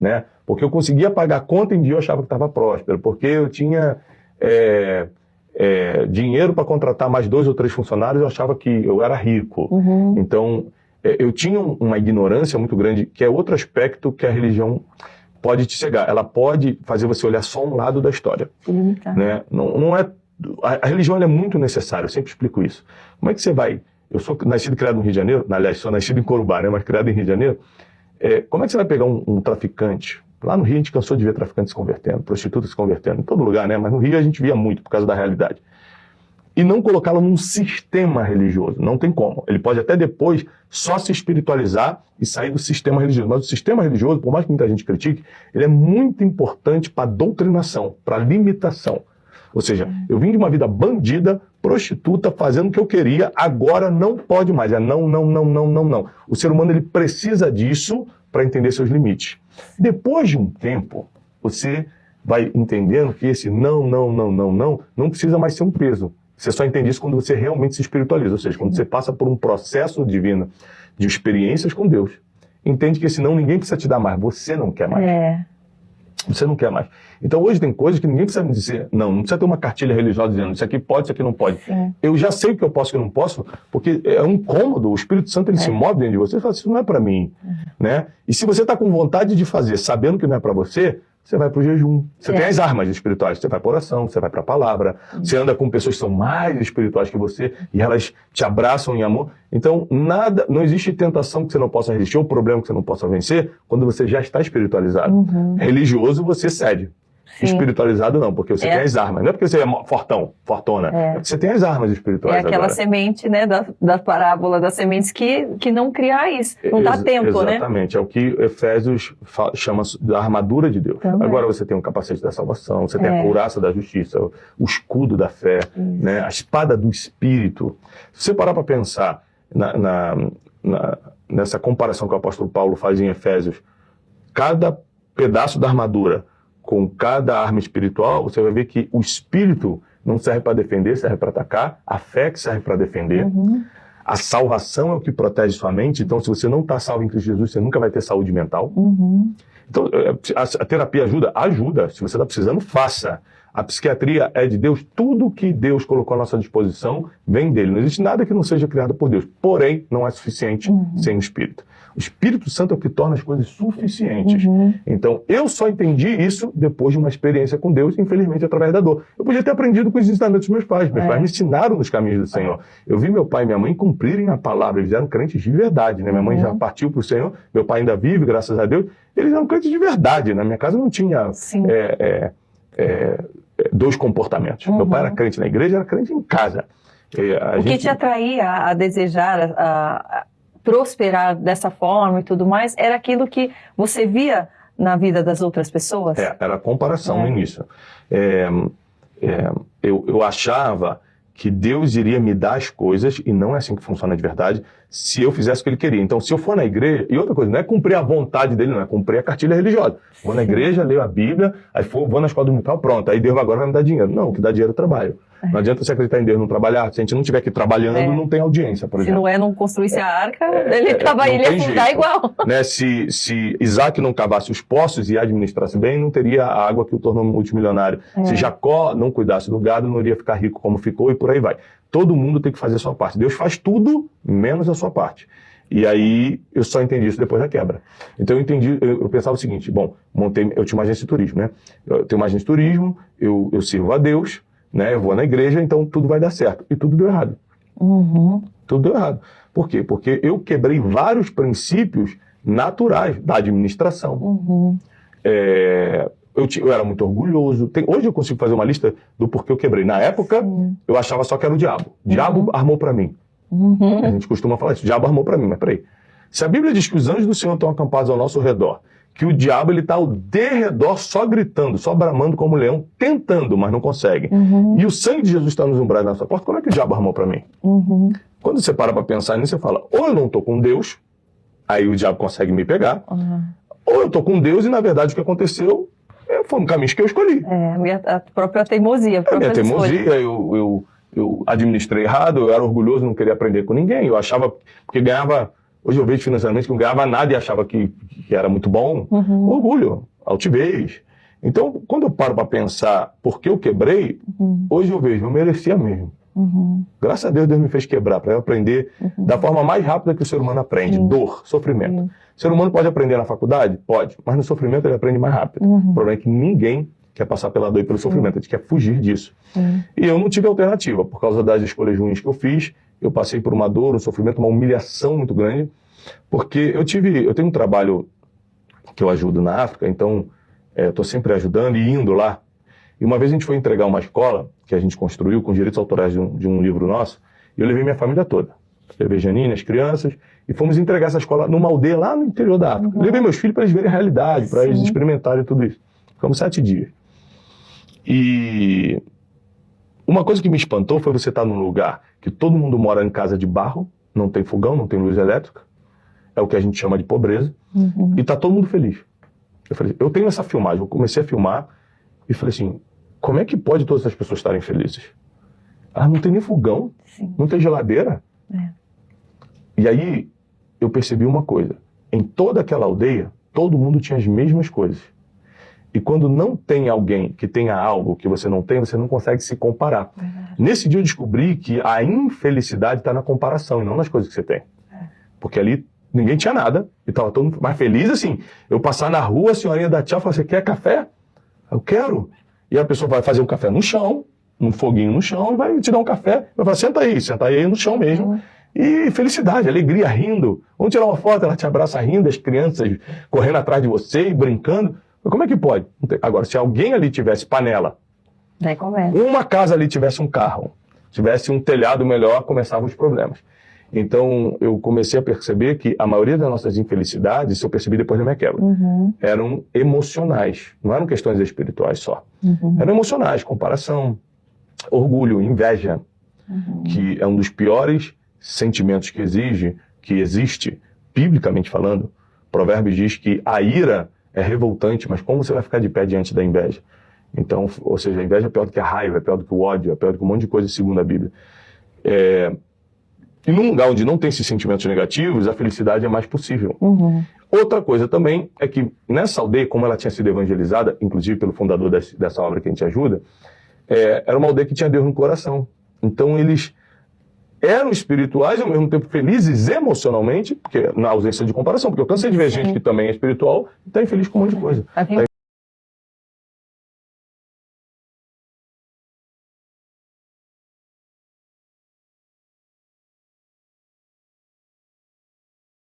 né? Porque eu conseguia pagar a conta em dia, eu achava que estava próspero, porque eu tinha dinheiro para contratar mais 2 ou 3 funcionários, eu achava que eu era rico. Então, eu tinha uma ignorância muito grande, que é outro aspecto que a religião pode te cegar. Ela pode fazer você olhar só um lado da história. Né? Não é, a religião é muito necessária, eu sempre explico isso. Como é que você vai... Eu sou nascido e criado no Rio de Janeiro, aliás, sou nascido em Corumbá, né, mas criado em Rio de Janeiro. Como é que você vai pegar um traficante? Lá no Rio a gente cansou de ver traficantes se convertendo, prostitutas se convertendo, em todo lugar, né? Mas no Rio a gente via muito por causa da realidade. E não colocá-lo num sistema religioso, não tem como. Ele pode até depois só se espiritualizar e sair do sistema religioso. Mas o sistema religioso, por mais que muita gente critique, ele é muito importante para a doutrinação, para a limitação. Ou seja, eu vim de uma vida bandida, prostituta, fazendo o que eu queria, agora não pode mais. É não, não, não, não, não, não. O ser humano ele precisa disso para entender seus limites. Depois de um tempo, você vai entendendo que esse não, não, não, não, não, não precisa mais ser um peso. Você só entende isso quando você realmente se espiritualiza, ou seja, quando você passa por um processo divino de experiências com Deus. Entende que senão ninguém precisa te dar mais, você não quer mais. Você não quer mais. Então hoje tem coisas que ninguém precisa me dizer, não precisa ter uma cartilha religiosa dizendo isso aqui pode, isso aqui não pode. Eu já sei o que eu posso e o que eu não posso, porque é um cômodo, o Espírito Santo ele se move dentro de você e fala, isso não é para mim. Né? E se você está com vontade de fazer, sabendo que não é para você vai para o jejum. Você tem as armas espirituais, você vai para a oração, você vai para a palavra, você anda com pessoas que são mais espirituais que você e elas te abraçam em amor. Então, não existe tentação que você não possa resistir ou problema que você não possa vencer quando você já está espiritualizado. Religioso, você cede. Espiritualizado não, porque você tem as armas. Não é porque você é fortona. É porque você tem as armas espirituais. É aquela semente, né, da parábola das sementes que não cria raiz, não dá tempo, né? Exatamente, é o que Efésios chama da armadura de Deus. Também. Agora você tem o capacete da salvação, você tem a couraça da justiça, o escudo da fé, né, a espada do Espírito. Se você parar para pensar nessa comparação que o apóstolo Paulo faz em Efésios, cada pedaço da armadura com cada arma espiritual, você vai ver que o espírito não serve para defender, serve para atacar, a fé que serve para defender, a salvação é o que protege sua mente, então se você não está salvo em Cristo Jesus, você nunca vai ter saúde mental. Então a terapia ajuda, se você está precisando, faça. A psiquiatria é de Deus, tudo que Deus colocou à nossa disposição vem dele, não existe nada que não seja criado por Deus, porém não é suficiente sem o Espírito. O Espírito Santo é o que torna as coisas suficientes. Então, eu só entendi isso depois de uma experiência com Deus, infelizmente, através da dor. Eu podia ter aprendido com os ensinamentos dos meus pais. Meus pais me ensinaram nos caminhos do Senhor. Eu vi meu pai e minha mãe cumprirem a palavra. Eles eram crentes de verdade, né? Minha mãe já partiu para o Senhor. Meu pai ainda vive, graças a Deus. Eles eram crentes de verdade. Na minha casa não tinha dois comportamentos. Meu pai era crente na igreja, era crente em casa. O que te atraía a desejar a prosperar dessa forma e tudo mais, era aquilo que você via na vida das outras pessoas? Era a comparação no início. Eu achava que Deus iria me dar as coisas, e não é assim que funciona de verdade, se eu fizesse o que Ele queria. Então, se eu for na igreja, e outra coisa, não é cumprir a vontade dele, não é cumprir a cartilha religiosa. Vou na igreja, leio a Bíblia, aí vou na escola dominical, pronto, aí Deus agora vai me dar dinheiro. Não, o que dá dinheiro é o trabalho. Não adianta você acreditar em Deus não trabalhar, se a gente não estiver aqui trabalhando, não tem audiência, por exemplo. Se não construísse a arca, ele ia afundar igual. Né? Se Isaac não cavasse os poços e administrasse bem, não teria a água que o tornou multimilionário. Se Jacó não cuidasse do gado, não iria ficar rico como ficou e por aí vai. Todo mundo tem que fazer a sua parte. Deus faz tudo, menos a sua parte. E aí, eu só entendi isso depois da quebra. Então, eu pensava o seguinte, eu tinha uma agência de turismo, né? Eu tenho uma agência de turismo, eu sirvo a Deus, né? Eu vou na igreja, então tudo vai dar certo. E tudo deu errado. Tudo deu errado. Por quê? Porque eu quebrei vários princípios naturais da administração. Eu era muito orgulhoso. Hoje eu consigo fazer uma lista do porquê eu quebrei. Na época, eu achava só que era o diabo. O diabo armou para mim. A gente costuma falar isso. O diabo armou para mim, mas peraí. Se a Bíblia diz que os anjos do Senhor estão acampados ao nosso redor, que o diabo está ao derredor só gritando, só bramando como um leão, tentando, mas não consegue. E o sangue de Jesus está nos umbrais da nossa porta, como é que o diabo armou para mim? Quando você para pensar nisso, você fala, ou eu não estou com Deus, aí o diabo consegue me pegar, ou eu estou com Deus e, na verdade, o que aconteceu foi um caminho que eu escolhi. A própria teimosia. A minha teimosia, eu administrei errado, eu era orgulhoso, não queria aprender com ninguém, eu achava, porque ganhava Hoje eu vejo financeiramente que não ganhava nada e achava que era muito bom. Orgulho, altivez. Então, quando eu paro para pensar por que eu quebrei, hoje eu vejo, eu merecia mesmo. Graças a Deus, Deus me fez quebrar para eu aprender da forma mais rápida que o ser humano aprende. Dor, sofrimento. O ser humano pode aprender na faculdade? Pode. Mas no sofrimento ele aprende mais rápido. O problema é que ninguém quer passar pela dor e pelo sofrimento. A gente quer fugir disso. E eu não tive alternativa. Por causa das escolhas ruins que eu fiz, eu passei por uma dor, um sofrimento, uma humilhação muito grande. Porque eu tenho um trabalho que eu ajudo na África, então eu estou sempre ajudando e indo lá. E uma vez a gente foi entregar uma escola que a gente construiu com direitos autorais de um livro nosso, e eu levei minha família toda. Levei Janine, as crianças, e fomos entregar essa escola numa aldeia lá no interior da África. Levei meus filhos para eles verem a realidade, para eles experimentarem tudo isso. Ficamos 7 dias. E uma coisa que me espantou foi você estar num lugar que todo mundo mora em casa de barro, não tem fogão, não tem luz elétrica, é o que a gente chama de pobreza, e está todo mundo feliz. Eu falei, eu tenho essa filmagem, eu comecei a filmar, e falei assim, como é que pode todas essas pessoas estarem felizes? Ah, não tem nem fogão, não tem geladeira. E aí eu percebi uma coisa, em toda aquela aldeia, todo mundo tinha as mesmas coisas. E quando não tem alguém que tenha algo que você não consegue se comparar. Nesse dia eu descobri que a infelicidade está na comparação e não nas coisas que você tem. Porque ali ninguém tinha nada e estava todo mundo mais feliz assim. Eu passar na rua, a senhorinha da tchau, fala, você quer café? Eu quero. E a pessoa vai fazer um café no chão, um foguinho no chão, e vai te dar um café. Vai falar, senta aí no chão mesmo. E felicidade, alegria, rindo. Vamos tirar uma foto, ela te abraça rindo, as crianças correndo atrás de você e brincando. Mas como é que pode? Agora, se alguém ali tivesse panela, uma casa ali tivesse um carro, tivesse um telhado melhor, começavam os problemas. Então, eu comecei a perceber que a maioria das nossas infelicidades, isso eu percebi depois da minha quebra, eram emocionais, não eram questões espirituais só. Eram emocionais, comparação, orgulho, inveja, que é um dos piores sentimentos que existe, biblicamente falando. Provérbios diz que a ira é revoltante, mas como você vai ficar de pé diante da inveja? Então, ou seja, a inveja é pior do que a raiva, é pior do que o ódio, é pior do que um monte de coisa segundo a Bíblia. E num lugar onde não tem esses sentimentos negativos, a felicidade é mais possível. Outra coisa também é que nessa aldeia, como ela tinha sido evangelizada, inclusive pelo fundador dessa obra que a gente ajuda, era uma aldeia que tinha Deus no coração. Então eles eram espirituais e ao mesmo tempo felizes emocionalmente, porque na ausência de comparação, porque eu cansei de ver gente que também é espiritual e está infeliz com um monte de coisa.